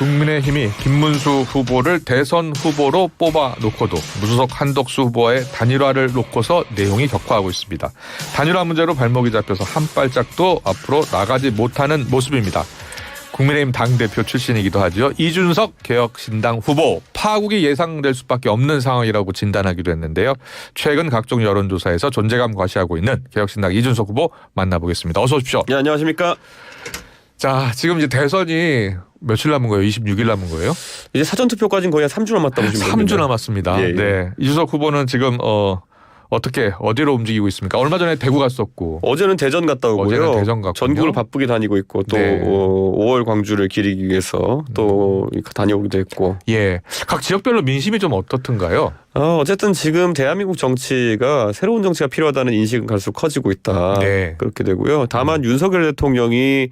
국민의힘이 김문수 후보를 대선 후보로 뽑아놓고도 무소속 한덕수 후보의 단일화를 놓고서 내용이 격화하고 있습니다. 단일화 문제로 발목이 잡혀서 한 발짝도 앞으로 나가지 못하는 모습입니다. 국민의힘 당대표 출신이기도 하죠. 이준석 개혁신당 후보 파국이 예상될 수밖에 없는 상황이라고 진단하기도 했는데요. 최근 각종 여론조사에서 존재감 과시하고 있는 개혁신당 이준석 후보 만나보겠습니다. 어서 오십시오. 네, 안녕하십니까. 자, 지금 이제 대선이 며칠 남은 거예요? 26일 남은 거예요? 이제 사전투표까지는 거의 한 3주 남았다고 보시면 됩니다. 3주 남았습니다. 예, 예. 네, 이준석 후보는 지금 어디로 움직이고 있습니까? 얼마 전에 대구 갔었고 어제는 대전 갔다 오고요. 어제는 대전 갔군요. 전국을 바쁘게 다니고 있고 또 네. 5월 광주를 기리기 위해서 또 다녀오기도 했고. 예, 각 지역별로 민심이 좀 어떻든가요? 어쨌든 지금 대한민국 정치가 새로운 정치가 필요하다는 인식은 갈수록 커지고 있다. 네. 그렇게 되고요. 다만 윤석열 대통령이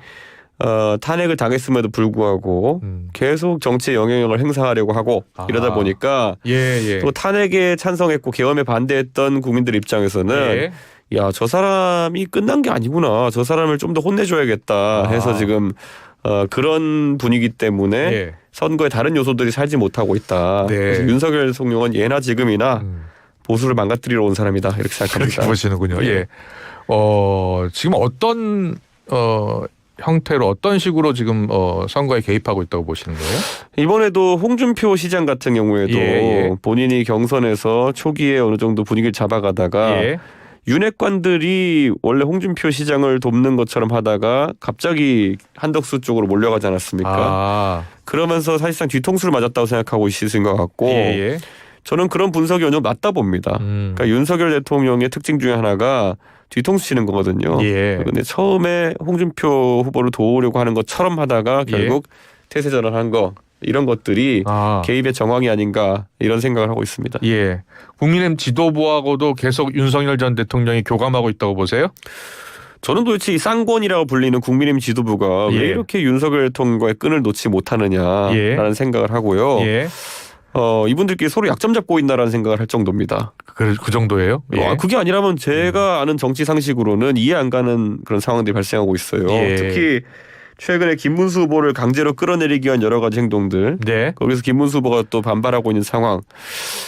탄핵을 당했음에도 불구하고 계속 정치에 영향력을 행사하려고 하고 이러다 보니까 예. 또 탄핵에 찬성했고 계엄에 반대했던 국민들 입장에서는 예. 야, 저 사람이 끝난 게 아니구나. 저 사람을 좀 더 혼내줘야겠다 해서 지금 그런 분위기 때문에 예. 선거에 다른 요소들이 살지 못하고 있다. 네. 그래서 윤석열 대통령은 예나 지금이나 보수를 망가뜨리러 온 사람이다. 이렇게 생각합니다. 그렇게 보시는군요. 예. 지금 어떤 형태로 어떤 식으로 지금 선거에 개입하고 있다고 보시는 거예요? 이번에도 홍준표 시장 같은 경우에도 예. 본인이 경선에서 초기에 어느 정도 분위기를 잡아가다가 예. 윤핵관들이 원래 홍준표 시장을 돕는 것처럼 하다가 갑자기 한덕수 쪽으로 몰려가지 않았습니까? 그러면서 사실상 뒤통수를 맞았다고 생각하고 있으신 것 같고 예. 저는 그런 분석이 어느 정도 맞다 봅니다. 그러니까 윤석열 대통령의 특징 중에 하나가 뒤통수 치는 거거든요. 예. 그런데 처음에 홍준표 후보를 도우려고 하는 것처럼 하다가 결국 태세 전환한 거 이런 것들이 개입의 정황이 아닌가 이런 생각을 하고 있습니다. 예. 국민의힘 지도부하고도 계속 윤석열 전 대통령이 교감하고 있다고 보세요? 저는 도대체 이 쌍권이라고 불리는 국민의힘 지도부가 예. 왜 이렇게 윤석열 대통령과의 끈을 놓지 못하느냐라는 생각을 하고요. 예. 이분들끼리 서로 약점 잡고 있나라는 생각을 할 정도입니다. 그 정도예요? 예. 그게 아니라면 제가 아는 정치 상식으로는 이해 안 가는 그런 상황들이 발생하고 있어요. 예. 특히 최근에 김문수 후보를 강제로 끌어내리기 위한 여러 가지 행동들. 네. 거기서 김문수 후보가 또 반발하고 있는 상황.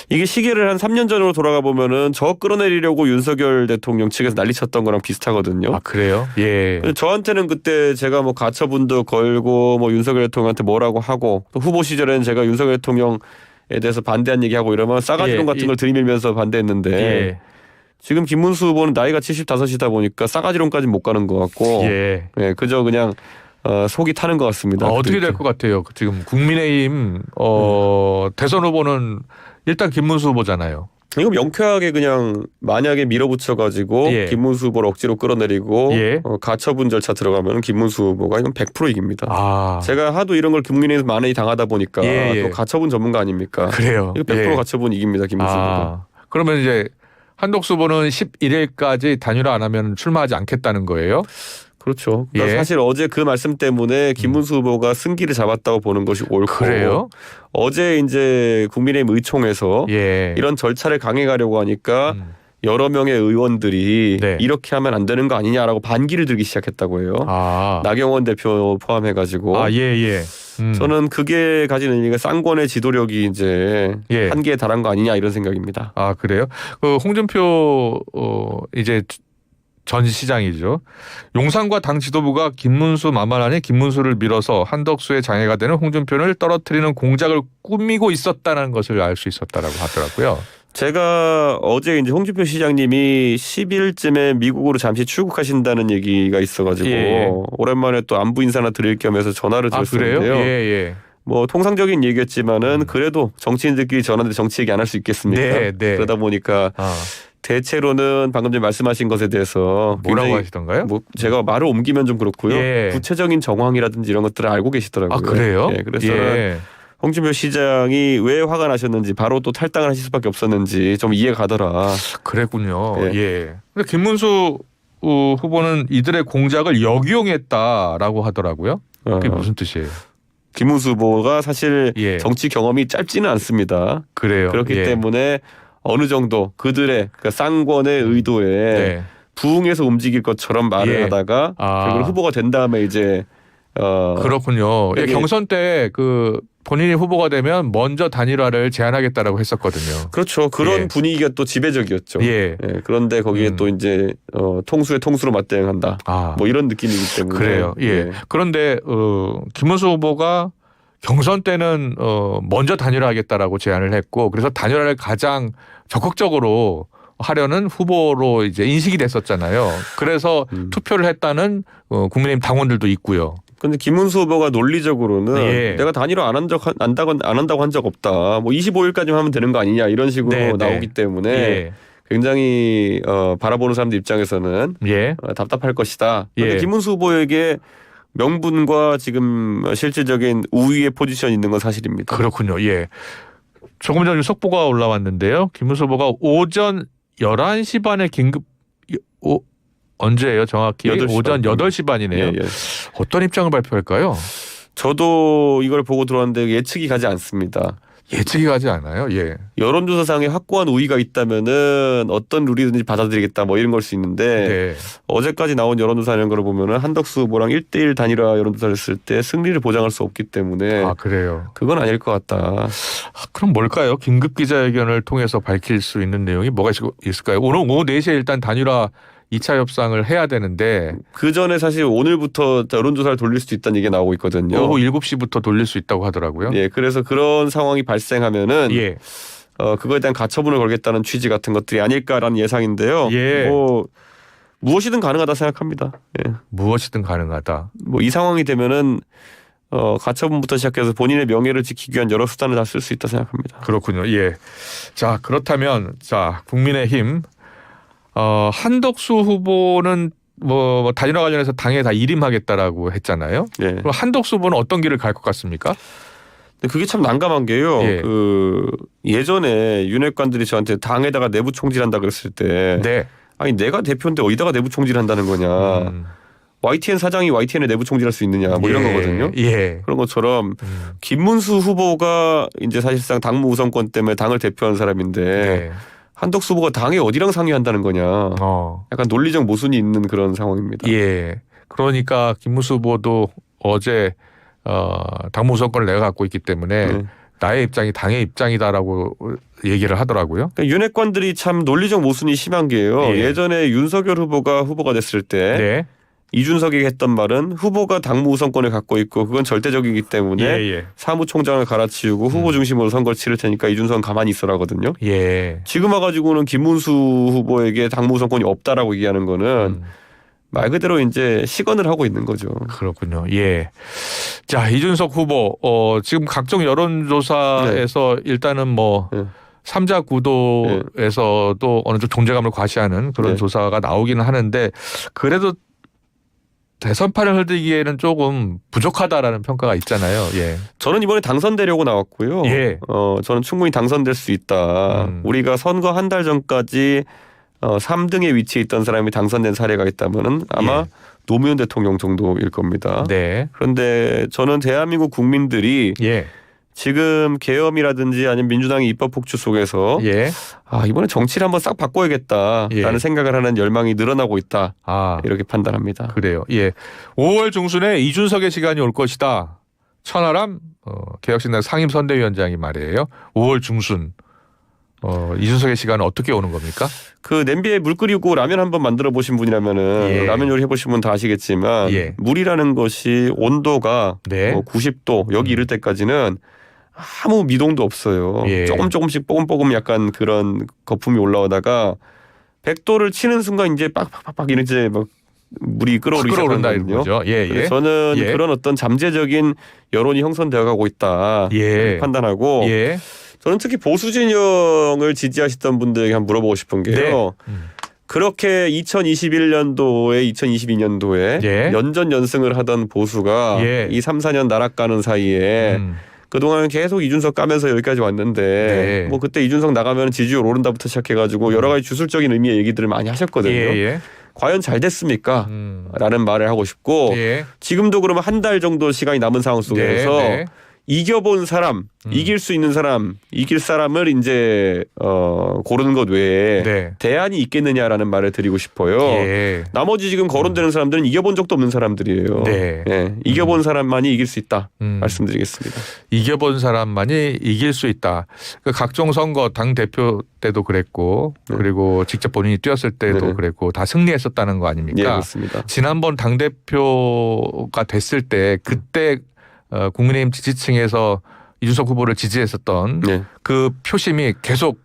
이게 시계를 한 3년 전으로 돌아가 보면은 저 끌어내리려고 윤석열 대통령 측에서 난리쳤던 거랑 비슷하거든요. 그래요? 예. 저한테는 그때 제가 뭐 가처분도 걸고 뭐 윤석열 대통령한테 뭐라고 하고 또 후보 시절에는 제가 윤석열 대통령에 대해서 반대한 얘기하고 이러면 싸가지론 같은 걸 들이밀면서 반대했는데 지금 김문수 후보는 나이가 75이다 보니까 싸가지론까지는 못 가는 것 같고 그저 그냥 속이 타는 것 같습니다. 어떻게 될 것 같아요? 지금 국민의힘 대선 후보는 일단 김문수 후보잖아요. 이거 명쾌하게 그냥 만약에 밀어붙여가지고 김문수 후보를 억지로 끌어내리고 가처분 절차 들어가면 김문수 후보가 이건 100% 이깁니다. 제가 하도 이런 걸 국민의힘에서 많이 당하다 보니까 또 가처분 전문가 아닙니까? 그래요. 이거 100% 가처분 이깁니다. 김문수 후보가. 그러면 이제 한덕수 후보는 11일까지 단일화 안 하면 출마하지 않겠다는 거예요? 그렇죠. 그러니까 사실 어제 그 말씀 때문에 김문수 후보가 승기를 잡았다고 보는 것이 옳고. 그래요? 어제 이제 국민의힘 의총에서 이런 절차를 강행하려고 하니까 여러 명의 의원들이 이렇게 하면 안 되는 거 아니냐라고 반기를 들기 시작했다고 해요. 나경원 대표 포함해가지고. 저는 그게 가진 의미가 쌍권의 지도력이 이제 한계에 달한 거 아니냐 이런 생각입니다. 그래요? 그 홍준표 이제 전 시장이죠. 용산과 당 지도부가 김문수 만만하니 김문수를 밀어서 한덕수의 장애가 되는 홍준표를 떨어뜨리는 공작을 꾸미고 있었다는 것을 알 수 있었다라고 하더라고요. 제가 어제 이제 홍준표 시장님이 10일쯤에 미국으로 잠시 출국하신다는 얘기가 있어가지고 오랜만에 또 안부 인사나 드릴 겸해서 전화를 드렸었는데요. 뭐 통상적인 얘기였지만은 그래도 정치인들끼리 전화인데 정치 얘기 안 할 수 있겠습니까? 그러다 보니까 대체로는 방금 전에 말씀하신 것에 대해서 뭐라고 하시던가요? 제가 말을 옮기면 좀 그렇고요. 구체적인 정황이라든지 이런 것들을 알고 계시더라고요. 그래요? 그래서 홍준표 시장이 왜 화가 나셨는지 바로 또 탈당을 하실 수밖에 없었는지 좀 이해가 가더라. 그랬군요. 근데 김문수 후보는 이들의 공작을 역이용했다라고 하더라고요. 그게 무슨 뜻이에요? 김문수 후보가 사실 정치 경험이 짧지는 않습니다. 그래요. 그렇기 때문에 어느 정도 그들의 그러니까 쌍권의 의도에 부응해서 움직일 것처럼 말을 하다가 결국 후보가 된 다음에 이제 그렇군요. 예, 경선 때 그 본인이 후보가 되면 먼저 단일화를 제안하겠다라고 했었거든요. 그렇죠. 그런 분위기가 또 지배적이었죠. 그런데 거기에 또 이제 통수에 통수로 맞대응한다. 뭐 이런 느낌이기 때문에. 그래요. 그런데 김문수 후보가 경선 때는 먼저 단일화하겠다라고 제안을 했고, 그래서 단일화를 가장 적극적으로 하려는 후보로 이제 인식이 됐었잖아요. 그래서 투표를 했다는 국민의힘 당원들도 있고요. 근데 김문수 후보가 논리적으로는 내가 단일화 안 한다고 한 적 없다. 뭐 25일까지만 하면 되는 거 아니냐 이런 식으로 나오기 때문에 굉장히 바라보는 사람들 입장에서는 답답할 것이다. 근데 김문수 후보에게 명분과 지금 실질적인 우위의 포지션이 있는 건 사실입니다. 그렇군요. 조금 전에 속보가 올라왔는데요. 김문수 후보가 오전 11시 반에 긴급 언제예요? 정확히 8시 오전 8시 반이네요. 어떤 입장을 발표할까요? 저도 이걸 보고 들어왔는데 예측이 가지 않습니다. 예측이 가지 않아요? 여론조사상에 확고한 우위가 있다면은 어떤 룰이든지 받아들이겠다 뭐 이런 걸 수 있는데 어제까지 나온 여론조사 이런 걸 보면은 한덕수 후보랑 1대1 단일화 여론조사를 했을 때 승리를 보장할 수 없기 때문에 그래요? 그건 아닐 것 같다. 그럼 뭘까요? 긴급 기자회견을 통해서 밝힐 수 있는 내용이 뭐가 있을까요? 오늘 오후 4시에 일단 단일화 2차 협상을 해야 되는데 그 전에 사실 오늘부터 여론조사를 돌릴 수도 있다는 얘기가 나오고 있거든요. 오후 7시부터 돌릴 수 있다고 하더라고요. 그래서 그런 상황이 발생하면은 그거에 대한 가처분을 걸겠다는 취지 같은 것들이 아닐까라는 예상인데요. 뭐 무엇이든 가능하다 생각합니다. 무엇이든 가능하다. 뭐 이 상황이 되면은 가처분부터 시작해서 본인의 명예를 지키기 위한 여러 수단을 다 쓸 수 있다 생각합니다. 그렇군요. 자, 그렇다면 국민의힘 한덕수 후보는 뭐 단일화 관련해서 당에 다 일임하겠다라고 했잖아요. 그럼 한덕수 후보는 어떤 길을 갈 것 같습니까? 그게 참 난감한 게요. 그 예전에 윤핵관들이 저한테 당에다가 내부 총질한다 그랬을 때 아니 내가 대표인데 어디다가 내부 총질한다는 거냐. YTN 사장이 YTN에 내부 총질할 수 있느냐 뭐 이런 거거든요. 그런 것처럼 김문수 후보가 이제 사실상 당무 우선권 때문에 당을 대표하는 사람인데 한덕수 후보가 당에 어디랑 상의한다는 거냐. 약간 논리적 모순이 있는 그런 상황입니다. 그러니까 김문수 후보도 어제 당무 우선권을 내가 갖고 있기 때문에 나의 입장이 당의 입장이다라고 얘기를 하더라고요. 그러니까 윤핵관들이 참 논리적 모순이 심한 게요. 예전에 윤석열 후보가 됐을 때 이준석이 했던 말은 후보가 당무 우선권을 갖고 있고 그건 절대적이기 때문에 사무총장을 갈아치우고 후보 중심으로 선거를 치를 테니까 이준석은 가만히 있으라거든요. 지금 와가지고는 김문수 후보에게 당무 우선권이 없다라고 얘기하는 거는 말 그대로 이제 시건을 하고 있는 거죠. 그렇군요. 자, 이준석 후보 지금 각종 여론조사에서 일단은 뭐 3자 구도에서도 어느 정도 존재감을 과시하는 그런 조사가 나오기는 하는데 그래도 대선판을 흔들기에는 조금 부족하다라는 평가가 있잖아요. 저는 이번에 당선되려고 나왔고요. 저는 충분히 당선될 수 있다. 우리가 선거 한 달 전까지 3등에 위치해 있던 사람이 당선된 사례가 있다면은 아마 노무현 대통령 정도일 겁니다. 그런데 저는 대한민국 국민들이 지금 계엄이라든지 아니면 민주당의 입법 폭주 속에서 이번에 정치를 한번 싹 바꿔야겠다라는 생각을 하는 열망이 늘어나고 있다. 이렇게 판단합니다. 그래요. 5월 중순에 이준석의 시간이 올 것이다. 천하람 개혁신당 상임선대위원장이 말이에요. 5월 중순. 이준석의 시간은 어떻게 오는 겁니까? 그 냄비에 물 끓이고 라면 한번 만들어 보신 분이라면은 라면 요리 해보신 분 다 아시겠지만 물이라는 것이 온도가 90도 여기 이를 때까지는 아무 미동도 없어요. 조금씩 뽀금뽀금 약간 그런 거품이 올라오다가 100도를 치는 순간 이제 빡빡빡 이제 막 물이 끓어오르기 시작한다거든요. 그래서 저는 그런 어떤 잠재적인 여론이 형성되어 가고 있다 판단하고 저는 특히 보수 진영을 지지하시던 분들에게 한번 물어보고 싶은 게요. 그렇게 2021년도에 2022년도에 연전연승을 하던 보수가 이 3, 4년 나락가는 사이에 그동안 계속 이준석 까면서 여기까지 왔는데 뭐 그때 이준석 나가면 지지율 오른다부터 시작해가지고 여러 가지 주술적인 의미의 얘기들을 많이 하셨거든요. 과연 잘 됐습니까? 라는 말을 하고 싶고 지금도 그러면 한 달 정도 시간이 남은 상황 속에서 이겨본 사람, 이길 수 있는 사람, 이길 사람을 이제 고르는 것 외에 네. 대안이 있겠느냐라는 말을 드리고 싶어요. 예. 나머지 지금 거론되는 사람들은 이겨본 적도 없는 사람들이에요. 네. 예, 이겨본 사람만이 이길 수 있다 말씀드리겠습니다. 이겨본 사람만이 이길 수 있다. 그 각종 선거 당 대표 때도 그랬고 그리고 직접 본인이 뛰었을 때도 그랬고 다 승리했었다는 거 아닙니까? 예, 그렇습니다. 지난번 당 대표가 됐을 때 그때 국민의힘 지지층에서 이준석 후보를 지지했었던 그 표심이 계속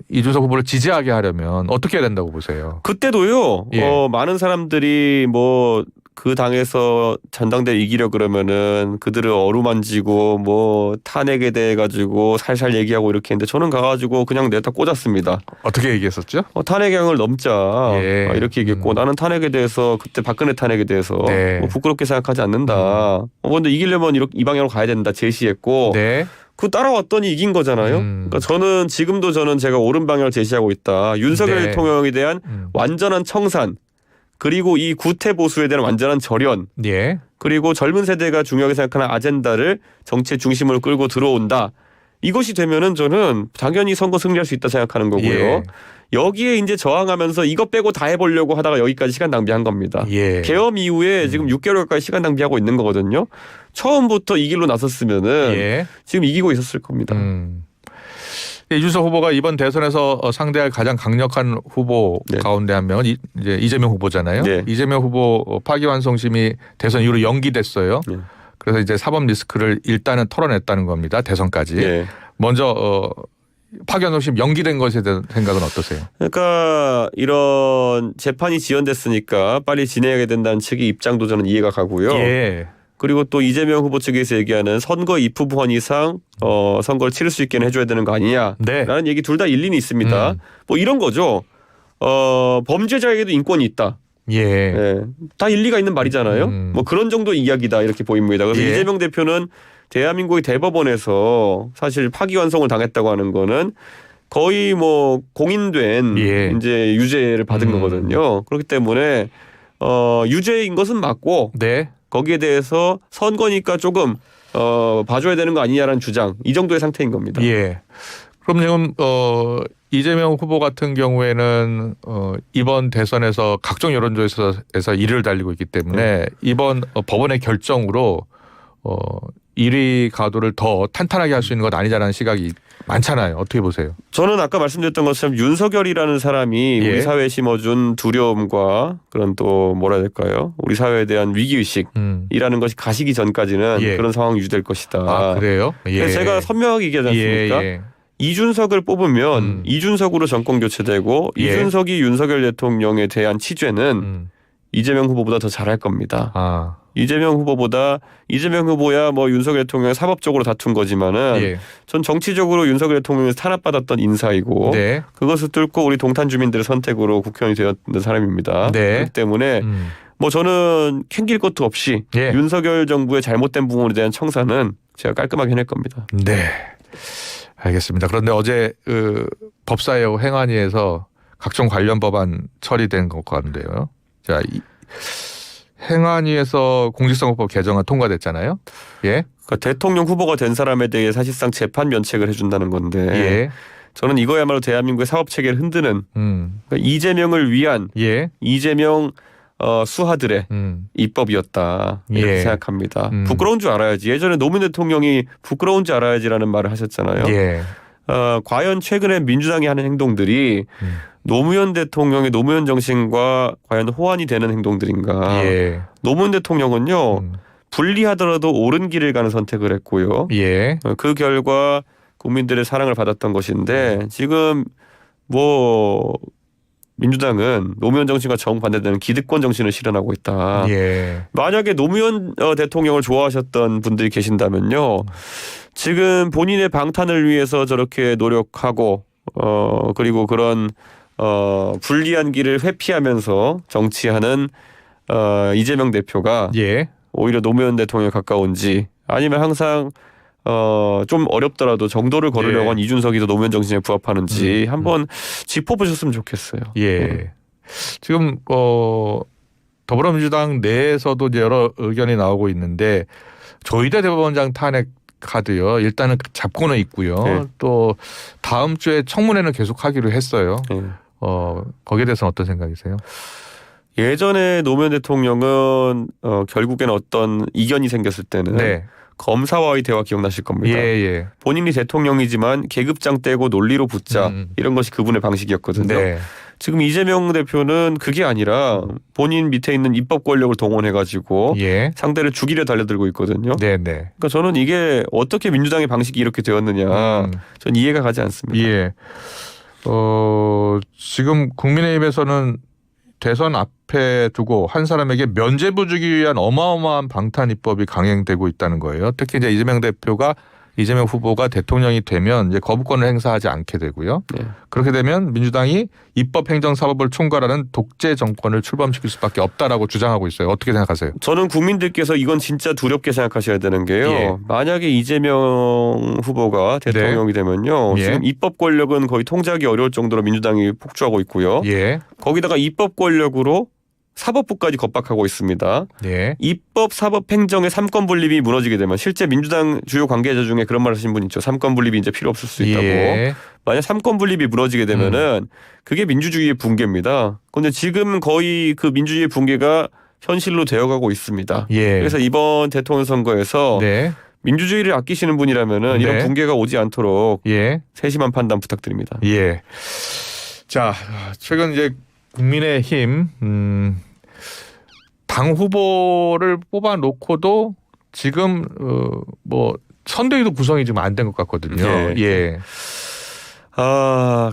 이준석 후보를 지지하게 하려면 어떻게 해야 된다고 보세요? 그때도요. 많은 사람들이 뭐 그 당에서 전당대회 이기려 그러면은 그들을 어루만지고 뭐 탄핵에 대해 가지고 살살 얘기하고 이렇게 했는데 저는 가가지고 그냥 내다 꽂았습니다. 어떻게 얘기했었죠? 탄핵형을 넘자 이렇게 얘기했고 나는 탄핵에 대해서 그때 박근혜 탄핵에 대해서 뭐 부끄럽게 생각하지 않는다. 그런데 이기려면 이 방향으로 가야 된다 제시했고 그 따라왔더니 이긴 거잖아요. 그러니까 저는 지금도 제가 옳은 방향을 제시하고 있다. 윤석열 대통령에 대한 완전한 청산 그리고 이 구태 보수에 대한 완전한 절연 그리고 젊은 세대가 중요하게 생각하는 아젠다를 정치의 중심으로 끌고 들어온다. 이것이 되면은 저는 당연히 선거 승리할 수 있다 생각하는 거고요. 여기에 이제 저항하면서 이거 빼고 다 해보려고 하다가 여기까지 시간 낭비한 겁니다. 계엄 이후에 지금 6개월 가까이 시간 낭비하고 있는 거거든요. 처음부터 이 길로 나섰으면은 지금 이기고 있었을 겁니다. 이준석 후보가 이번 대선에서 상대할 가장 강력한 후보 가운데 한 명은 이제 이재명 후보잖아요. 이재명 후보 파기환송심이 대선 이후로 연기됐어요. 그래서 이제 사법 리스크를 일단은 털어냈다는 겁니다. 대선까지. 먼저 파기환송심 연기된 것에 대한 생각은 어떠세요? 그러니까 이런 재판이 지연됐으니까 빨리 진행하게 된다는 측의 입장도 저는 이해가 가고요. 그리고 또 이재명 후보 측에서 얘기하는 선거 입후보헌 이상 선거를 치를 수 있게 해줘야 되는 거 아니냐라는 얘기 둘 다 일리는 있습니다. 뭐 이런 거죠. 범죄자에게도 인권이 있다. 다 일리가 있는 말이잖아요. 뭐 그런 정도 이야기다 이렇게 보입니다. 그래서 이재명 대표는 대한민국의 대법원에서 사실 파기환송을 당했다고 하는 거는 거의 뭐 공인된 이제 유죄를 받은 거거든요. 그렇기 때문에 유죄인 것은 맞고 거기에 대해서 선거니까 조금 봐줘야 되는 거 아니냐라는 주장 이 정도의 상태인 겁니다. 그럼 지금 이재명 후보 같은 경우에는 이번 대선에서 각종 여론조사에서 1위를 달리고 있기 때문에 이번 법원의 결정으로 1위 가도를 더 탄탄하게 할 수 있는 것 아니냐라는 시각이 많잖아요. 어떻게 보세요? 저는 아까 말씀드렸던 것처럼 윤석열이라는 사람이 우리 사회에 심어준 두려움과 그런 또 뭐라 해야 될까요? 우리 사회에 대한 위기의식이라는 것이 가시기 전까지는 그런 상황이 유지될 것이다. 그래요? 그래서 제가 선명하게 얘기하지 않습니까? 이준석을 뽑으면 이준석으로 정권 교체되고 이준석이 윤석열 대통령에 대한 치죄는 이재명 후보보다 더 잘할 겁니다. 이재명 후보야 뭐 윤석열 대통령이 사법적으로 다툰 거지만은 전 정치적으로 윤석열 대통령에서 탄압받았던 인사이고 그것을 뚫고 우리 동탄 주민들의 선택으로 국회의원이 되었던 사람입니다. 그렇기 때문에 뭐 저는 캥길 것도 없이 윤석열 정부의 잘못된 부분에 대한 청산은 제가 깔끔하게 해낼 겁니다. 알겠습니다. 그런데 어제 법사위 행안위에서 각종 관련 법안 처리된 것 같은데요. 자, 행안위에서 공직선거법 개정안 통과됐잖아요. 그러니까 대통령 후보가 된 사람에 대해 사실상 재판 면책을 해준다는 건데 저는 이거야말로 대한민국의 사법체계를 흔드는 그러니까 이재명을 위한 이재명 수하들의 입법이었다 이렇게 생각합니다. 부끄러운 줄 알아야지. 예전에 노무현 대통령이 부끄러운 줄 알아야지라는 말을 하셨잖아요. 과연 최근에 민주당이 하는 행동들이 노무현 대통령의 노무현 정신과 과연 호환이 되는 행동들인가. 노무현 대통령은요. 불리하더라도 옳은 길을 가는 선택을 했고요. 그 결과 국민들의 사랑을 받았던 것인데 지금 뭐 민주당은 노무현 정신과 정반대되는 기득권 정신을 실현하고 있다. 만약에 노무현 대통령을 좋아하셨던 분들이 계신다면요. 지금 본인의 방탄을 위해서 저렇게 노력하고 그리고 그런 불리한 길을 회피하면서 정치하는 이재명 대표가 오히려 노무현 대통령에 가까운지 아니면 항상 좀 어렵더라도 정도를 걸으려고 한 이준석이 더 노무현 정신에 부합하는지 한번 짚어보셨으면 좋겠어요. 지금 더불어민주당 내에서도 이제 여러 의견이 나오고 있는데 조희대 대법원장 탄핵 카드요. 일단은 잡고는 있고요. 네. 또 다음 주에 청문회는 계속하기로 했어요. 네. 거기에 대해서는 어떤 생각이세요? 예전에 노무현 대통령은 결국에는 어떤 이견이 생겼을 때는 네. 검사와의 대화 기억나실 겁니다. 예. 본인이 대통령이지만 계급장 떼고 논리로 붙자 이런 것이 그분의 방식이었거든요. 네. 지금 이재명 대표는 그게 아니라 본인 밑에 있는 입법 권력을 동원해가지고 예. 상대를 죽이려 달려들고 있거든요. 네네. 그러니까 저는 이게 어떻게 민주당의 방식이 이렇게 되었느냐 전 이해가 가지 않습니다. 예. 지금 국민의힘에서는 대선 앞에 두고 한 사람에게 면죄부 주기 위한 어마어마한 방탄 입법이 강행되고 있다는 거예요. 특히 이제 이재명 후보가 대통령이 되면 이제 거부권을 행사하지 않게 되고요. 네. 그렇게 되면 민주당이 입법 행정 사법을 총괄하는 독재 정권을 출범시킬 수밖에 없다라고 주장하고 있어요. 어떻게 생각하세요? 저는 국민들께서 이건 진짜 두렵게 생각하셔야 되는 게요. 예. 만약에 이재명 후보가 대통령이 되면요. 예. 지금 입법 권력은 거의 통제하기 어려울 정도로 민주당이 폭주하고 있고요. 예. 거기다가 입법 권력으로 사법부까지 겁박하고 있습니다. 예. 입법, 사법, 행정의 삼권 분립이 무너지게 되면 실제 민주당 주요 관계자 중에 그런 말 하신 분 있죠. 삼권 분립이 이제 필요 없을 수 있다고. 예. 만약 삼권 분립이 무너지게 되면은 그게 민주주의의 붕괴입니다. 그런데 지금 거의 그 민주주의의 붕괴가 현실로 되어가고 있습니다. 예. 그래서 이번 대통령 선거에서 네. 민주주의를 아끼시는 분이라면은 네. 이런 붕괴가 오지 않도록 예. 세심한 판단 부탁드립니다. 예. 자, 최근 이제 국민의힘 당 후보를 뽑아놓고도 지금 뭐 선대위도 구성이 지금 안 된 것 같거든요. 예.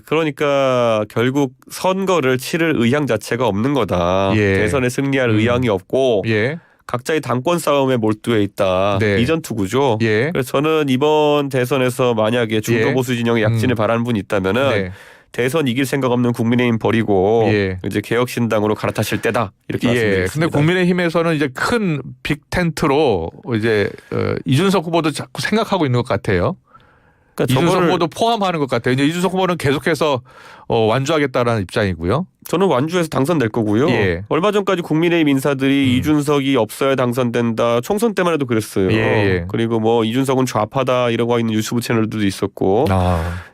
그러니까 결국 선거를 치를 의향 자체가 없는 거다. 예. 대선에 승리할 의향이 없고 예. 각자의 당권 싸움에 몰두해 있다. 네. 이전 투구죠. 예. 그래서 저는 이번 대선에서 만약에 중도 보수 진영의 약진을 바라는 분이 있다면은 네. 대선 이길 생각 없는 국민의힘 버리고 예. 이제 개혁신당으로 갈아타실 때다 이렇게 예. 말씀드리겠습니다. 근데 국민의힘에서는 이제 큰 빅 텐트로 이제 이준석 후보도 자꾸 생각하고 있는 것 같아요. 그러니까 이준석 후보도 포함하는 것 같아요. 이제 이준석 후보는 계속해서 완주하겠다라는 입장이고요. 저는 완주해서 당선될 거고요. 예. 얼마 전까지 국민의힘 인사들이 이준석이 없어야 당선된다. 총선 때만 해도 그랬어요. 예. 그리고 뭐 이준석은 좌파다 이러고 있는 유튜브 채널들도 있었고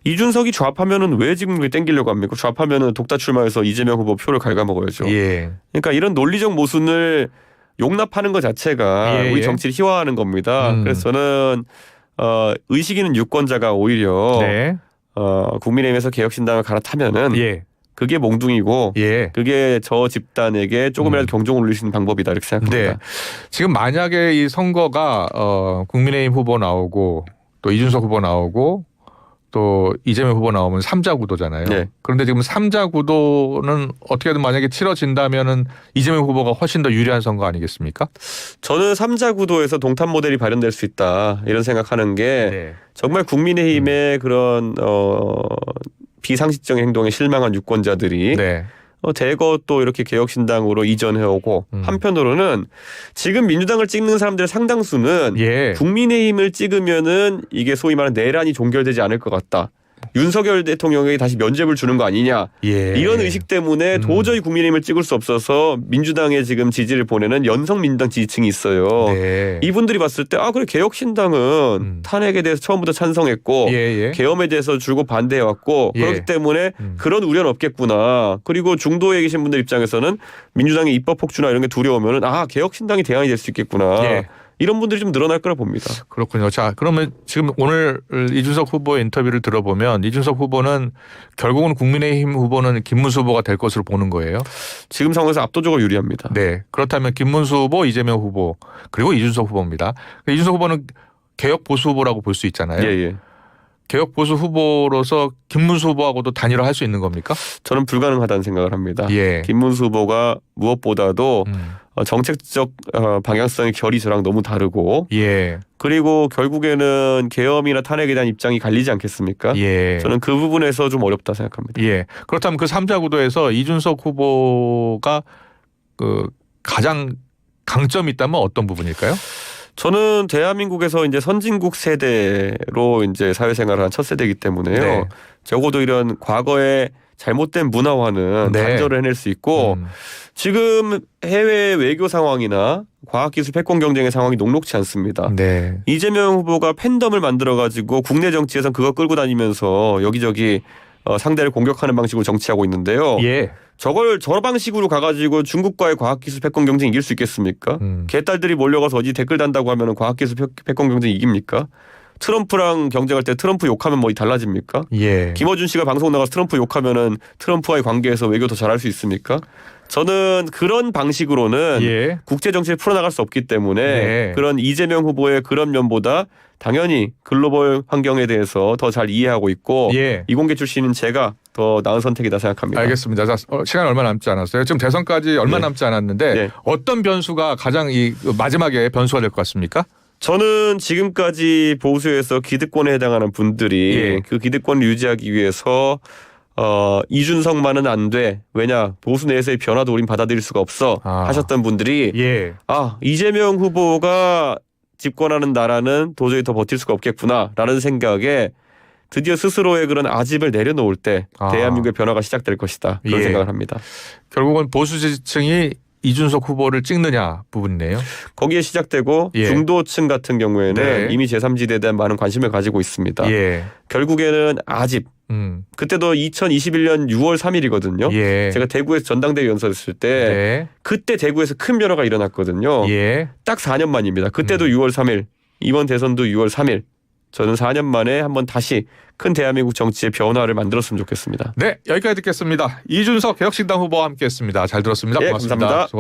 이준석이 좌파면은 왜 지금 그렇게 땡기려고 합니까? 좌파면은 독자 출마해서 이재명 후보 표를 갉아먹어야죠. 예. 그러니까 이런 논리적 모순을 용납하는 것 자체가 우리 정치를 희화화하는 겁니다. 그래서 저는 의식 있는 유권자가 오히려 네. 국민의힘에서 개혁신당을 갈아타면은 예. 그게 몽둥이고 예. 그게 저 집단에게 조금이라도 경종을 울릴 수 있는 방법이다 이렇게 생각합니다. 네. 지금 만약에 이 선거가 국민의힘 후보 나오고 또 이준석 후보 나오고 또 이재명 후보 나오면 3자 구도잖아요. 네. 그런데 지금 3자 구도는 어떻게든 만약에 치러진다면은 이재명 후보가 훨씬 더 유리한 선거 아니겠습니까? 저는 3자 구도에서 동탄 모델이 발현될 수 있다 이런 생각하는 게 네. 정말 국민의힘의 그런 비상식적인 행동에 실망한 유권자들이 네. 대거 또 이렇게 개혁신당으로 이전해오고 한편으로는 지금 민주당을 찍는 사람들의 상당수는 예. 국민의힘을 찍으면은 이게 소위 말하는 내란이 종결되지 않을 것 같다. 윤석열 대통령에게 다시 면죄부를 주는 거 아니냐. 예. 이런 의식 때문에 도저히 국민의힘을 찍을 수 없어서 민주당에 지금 지지를 보내는 연성민주당 지지층이 있어요. 네. 이분들이 봤을 때 그래 개혁신당은 탄핵에 대해서 처음부터 찬성했고 계엄에 대해서 줄곧 반대해왔고 그렇기 때문에 그런 우려는 없겠구나. 그리고 중도에 계신 분들 입장에서는 민주당의 입법 폭주나 이런 게 두려우면은 개혁신당이 대안이 될 수 있겠구나. 예. 이런 분들이 좀 늘어날 거라 봅니다. 그렇군요. 자, 그러면 지금 오늘 이준석 후보의 인터뷰를 들어보면 이준석 후보는 결국은 국민의힘 후보는 김문수 후보가 될 것으로 보는 거예요. 지금 상황에서 압도적으로 유리합니다. 네. 그렇다면 김문수 후보, 이재명 후보 그리고 이준석 후보입니다. 이준석 후보는 개혁 보수 후보라고 볼 수 있잖아요. 예. 개혁 보수 후보로서 김문수 후보하고도 단일화할 수 있는 겁니까? 저는 불가능하다는 생각을 합니다. 예. 김문수 후보가 무엇보다도 정책적 방향성의 결이 저랑 너무 다르고 예. 그리고 결국에는 계엄이나 탄핵에 대한 입장이 갈리지 않겠습니까? 예. 저는 그 부분에서 좀 어렵다 생각합니다. 예. 그렇다면 그 3자 구도에서 이준석 후보가 가장 강점이 있다면 어떤 부분일까요? 저는 대한민국에서 이제 선진국 세대로 이제 사회생활을 한 첫 세대이기 때문에요. 네. 적어도 이런 과거에 잘못된 문화화는 네. 단절을 해낼 수 있고 지금 해외 외교 상황이나 과학기술 패권 경쟁의 상황이 녹록치 않습니다. 네. 이재명 후보가 팬덤을 만들어가지고 국내 정치에선 그거 끌고 다니면서 여기저기 상대를 공격하는 방식으로 정치하고 있는데요. 예. 저걸 저 방식으로 가가지고 중국과의 과학기술 패권 경쟁 이길 수 있겠습니까? 개딸들이 몰려가서 어디 댓글 단다고 하면 과학기술 패권 경쟁 이깁니까? 트럼프랑 경쟁할 때 트럼프 욕하면 뭐 달라집니까? 예. 김어준 씨가 방송 나가서 트럼프 욕하면은 트럼프와의 관계에서 외교 더 잘할 수 있습니까? 저는 그런 방식으로는 예. 국제 정치를 풀어나갈 수 없기 때문에 네. 그런 이재명 후보의 그런 면보다 당연히 글로벌 환경에 대해서 더 잘 이해하고 있고 예. 이공계 출신인 제가 더 나은 선택이다 생각합니다. 알겠습니다. 자, 시간 얼마 남지 않았어요. 지금 대선까지 얼마 네. 남지 않았는데 네. 어떤 변수가 가장 이 마지막에 변수가 될 것 같습니까? 저는 지금까지 보수에서 기득권에 해당하는 분들이 예. 그 기득권을 유지하기 위해서 이준석만은 안 돼. 왜냐 보수 내에서의 변화도 우린 받아들일 수가 없어 하셨던 분들이 예. 이재명 후보가 집권하는 나라는 도저히 더 버틸 수가 없겠구나라는 생각에 드디어 스스로의 그런 아집을 내려놓을 때 대한민국의 변화가 시작될 것이다. 그런 예. 생각을 합니다. 결국은 보수 지지층이 이준석 후보를 찍느냐 부분이네요. 거기에 시작되고 예. 중도층 같은 경우에는 네. 이미 제3지대에 대한 많은 관심을 가지고 있습니다. 예. 결국에는 아집. 그때도 2021년 6월 3일이거든요. 예. 제가 대구에서 전당대회 연설했을 때 네. 그때 대구에서 큰 변화가 일어났거든요. 예. 딱 4년 만입니다. 그때도 6월 3일, 이번 대선도 6월 3일. 저는 4년 만에 한번 다시 큰 대한민국 정치의 변화를 만들었으면 좋겠습니다. 네, 여기까지 듣겠습니다. 이준석 개혁신당 후보와 함께했습니다. 잘 들었습니다. 예, 고맙습니다. 감사합니다. 수고